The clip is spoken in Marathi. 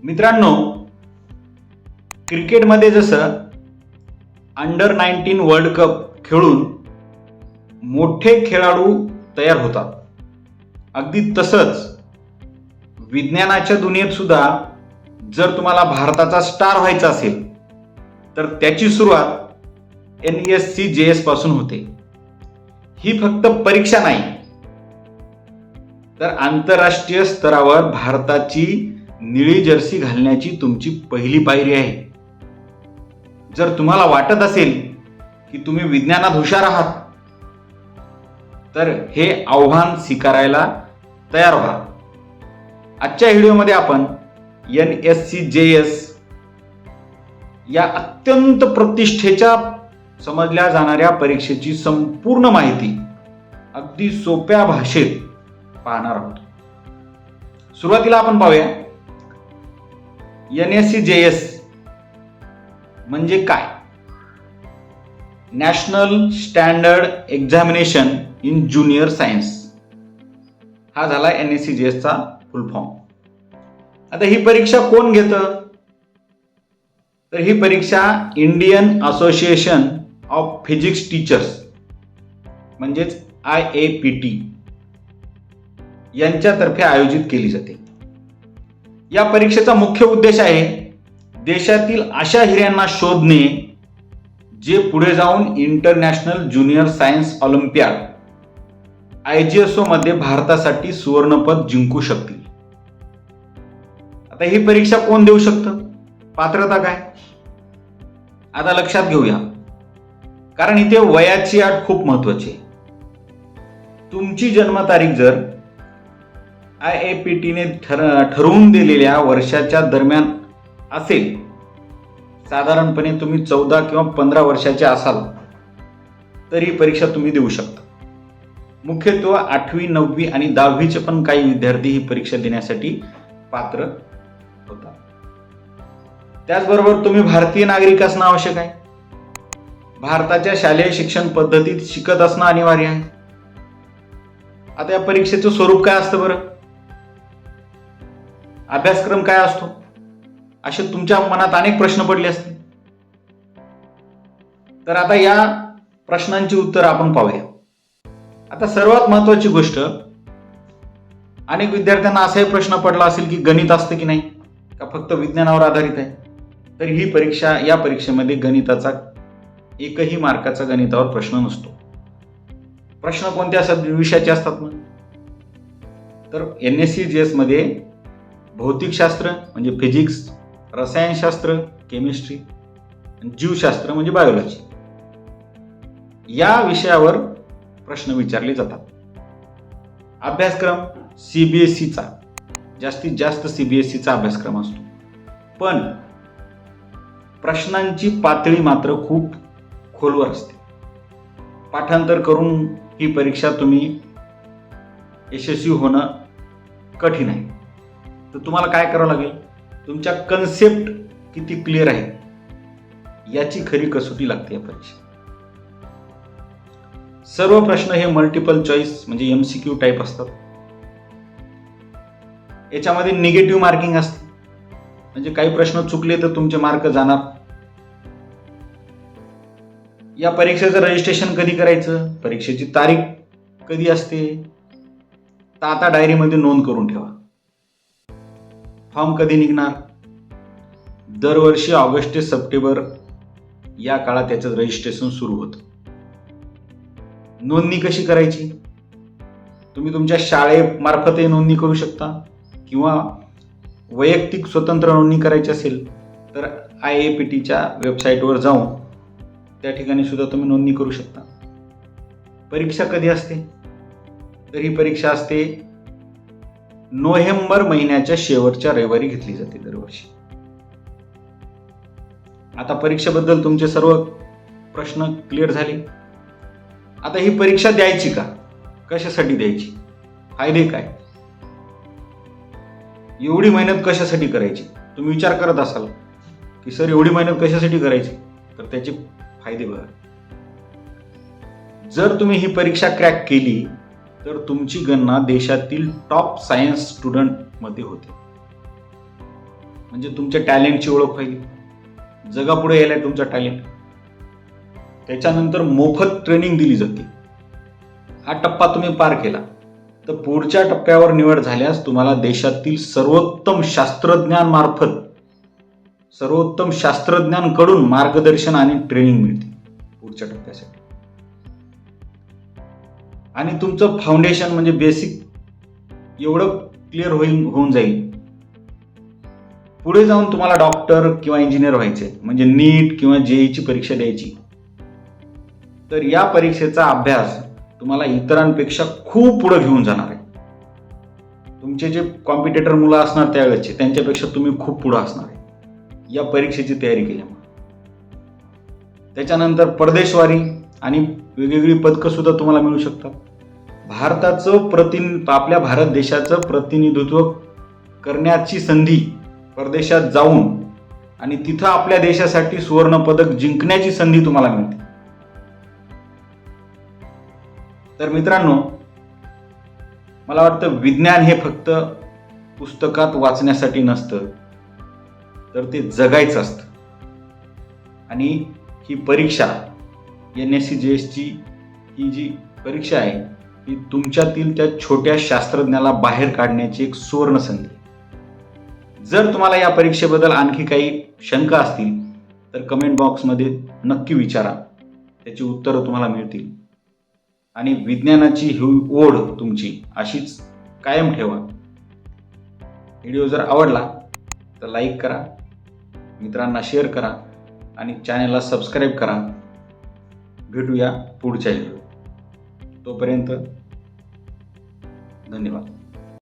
मित्रांनो, क्रिकेटमध्ये जसं अंडर-19 वर्ल्ड कप खेळून मोठे खेळाडू तयार होतात, अगदी तसंच विज्ञानाच्या दुनियेत सुद्धा जर तुम्हाला भारताचा स्टार व्हायचा असेल तर त्याची सुरुवात NSCJS पासून होते. ही फक्त परीक्षा नाही, तर आंतरराष्ट्रीय स्तरावर भारताची निळी जर्सी घालण्याची तुमची पहिली पायरी आहे. जर तुम्हाला वाटत असेल की तुम्ही विज्ञानात हुशार आहात, तर हे आव्हान स्वीकारायला तयार व्हा. आजच्या व्हिडिओमध्ये आपण NSCJS या अत्यंत प्रतिष्ठेच्या समजल्या जाणाऱ्या परीक्षेची संपूर्ण माहिती अगदी सोप्या भाषेत पाहणार आहोत. सुरुवातीला आपण पाहूया NSCJS म्हणजे काय. National standard examination in junior science हा झाला NSCJS चा फुल फॉर्म. आता ही परीक्षा कोण घेतं, तर ही परीक्षा Indian association of physics teachers म्हणजेच IAPT यांच्यातर्फे आयोजित केली जाते. या परीक्षेचा मुख्य उद्देश आहे देशातील अशा हिऱ्यांना शोधणे जे पुढे जाऊन international junior science Olympiad IGSO मध्ये भारतासाठी सुवर्णपदक जिंकू शकतील. आता ही परीक्षा कोण देऊ शकतं, पात्रता काय, आता लक्षात घेऊया, कारण इथे वयाची अट खूप महत्वाची आहे. तुमची जन्मतारीख जर IAPT ने ठरवून दिलेल्या वर्षाच्या दरम्यान असेल, साधारणपणे तुम्ही 14 किंवा 15 वर्षाचे असाल तर ही परीक्षा तुम्ही देऊ शकता. मुख्यत्वे 8वी 9वी आणि 10वीचे पण काही विद्यार्थी ही परीक्षा देण्यासाठी पात्र होतात. त्याचबरोबर तुम्ही भारतीय नागरिक असणं आवश्यक आहे. भारताच्या शालेय शिक्षण पद्धतीत शिकत असणं अनिवार्य आहे. आता या परीक्षेचं स्वरूप काय असतं बरं, अभ्यासक्रम काय असतो, असे तुमच्या मनात अनेक प्रश्न पडले असतील. तर आता या प्रश्नांची उत्तर आपण पाहूया. आता सर्वात महत्वाची गोष्ट, अनेक विद्यार्थ्यांना असाही प्रश्न पडला असेल की गणित असतं की नाही, का फक्त विज्ञानावर आधारित आहे. तर ही परीक्षा, या परीक्षेमध्ये गणिताचा एकही मार्काचा गणितावर प्रश्न नसतो. प्रश्न कोणत्या विषयाचे असतात मग, तर NSCJS मध्ये भौतिकशास्त्र म्हणजे फिजिक्स, रसायनशास्त्र केमिस्ट्री, जीवशास्त्र म्हणजे बायोलॉजी या विषयावर प्रश्न विचारले जातात. अभ्यासक्रम CBSEचा, जास्तीत जास्त CBSEचा अभ्यासक्रम असतो, पण प्रश्नांची पातळी मात्र खूप खोलवर असते. पाठांतर करून ही परीक्षा तुम्ही यशस्वी होणं कठीण आहे. तर तुम्हाला काय करावं लागेल, तुमच्या कन्सेप्ट किती क्लिअर आहे याची खरी कसोटी लागते या परीक्षेत. सर्व प्रश्न हे मल्टिपल चॉईस म्हणजे MCQ टाईप असतात. याच्यामध्ये निगेटिव्ह मार्किंग असते, म्हणजे काही प्रश्न चुकले तर तुमचे मार्क जाणार. या परीक्षेचं रजिस्ट्रेशन कधी करायचं, परीक्षेची तारीख कधी असते, तर आता डायरीमध्ये नोंद करून ठेवा. फॉर्म कधी निघणार, दरवर्षी ऑगस्ट ते सप्टेंबर या काळात त्याचं रजिस्ट्रेशन सुरू होतं. नोंदणी कशी करायची, तुम्ही तुमच्या शाळेमार्फतही नोंदणी करू शकता, किंवा वैयक्तिक स्वतंत्र नोंदणी करायची असेल तर IAPTच्या वेबसाईटवर जाऊन त्या ठिकाणी सुद्धा तुम्ही नोंदणी करू शकता. परीक्षा कधी असते, तर ही परीक्षा असते नोव्हेंबर महिन्याच्या शेवटच्या रविवारी घेतली जाते दरवर्षी. आता परीक्षेबद्दल तुमचे सर्व प्रश्न क्लिअर झाले. आता ही परीक्षा द्यायची का, कशासाठी द्यायची, फायदे काय, एवढी मेहनत कशासाठी करायची. तुम्ही विचार करत असाल की सर एवढी मेहनत कशासाठी करायची, तर त्याचे फायदे बघा. जर तुम्ही ही परीक्षा क्रॅक केली तर तुमची गणना देशातील टॉप सायन्स स्टुडंट मध्ये होते. म्हणजे तुमच्या टॅलेंटची ओळख होईल, जगापुढे यायला तुमचा टॅलेंट. त्याच्यानंतर मोफत ट्रेनिंग दिली जाते. हा टप्पा तुम्ही पार केला तर पुढच्या टप्प्यावर निवड झाल्यास तुम्हाला देशातील सर्वोत्तम शास्त्रज्ञांकडून मार्गदर्शन आणि ट्रेनिंग मिळते पुढच्या टप्प्यासाठी. आणि तुमचं फाउंडेशन म्हणजे बेसिक एवढं क्लिअर होऊन जाईल. पुढे जाऊन तुम्हाला डॉक्टर किंवा इंजिनियर व्हायचे म्हणजे नीट किंवा जेईची परीक्षा द्यायची. तर या परीक्षेचा अभ्यास तुम्हाला इतरांपेक्षा खूप पुढे घेऊन जाणार आहे. तुमचे जे कॉम्पिटिटर मुलं असणार त्यावेळेचे त्यांच्यापेक्षा तुम्ही खूप पुढे असणार आहे या परीक्षेची तयारी केल्यामुळे. त्याच्यानंतर परदेशवारी आणि वेगवेगळी पदकं सुद्धा तुम्हाला मिळू शकतात. आपल्या भारत देशाचं प्रतिनिधित्व करण्याची संधी, परदेशात जाऊन आणि तिथं आपल्या देशासाठी सुवर्ण पदक जिंकण्याची संधी तुम्हाला मिळते. तर मित्रांनो, मला वाटतं विज्ञान हे फक्त पुस्तकात वाचण्यासाठी नसतं, तर ते जगायचं असतं. आणि ही परीक्षा NSCJS ही जी परीक्षा आहे ही तुमच्यातील त्या छोट्या शास्त्रज्ञाला बाहेर काढण्याची एक सुवर्ण संधी. जर तुम्हाला या परीक्षेबद्दल आणखी काही शंका असतील तर कमेंट बॉक्समध्ये नक्की विचारा, त्याची उत्तरं तुम्हाला मिळतील. आणि विज्ञानाची ही ओढ तुमची अशीच कायम ठेवा. व्हिडिओ जर आवडला तर लाईक करा, मित्रांना शेअर करा आणि चॅनलला सबस्क्राईब करा. भेटूया पुढच्या व्हिडिओ. तोपर्यंत धन्यवाद.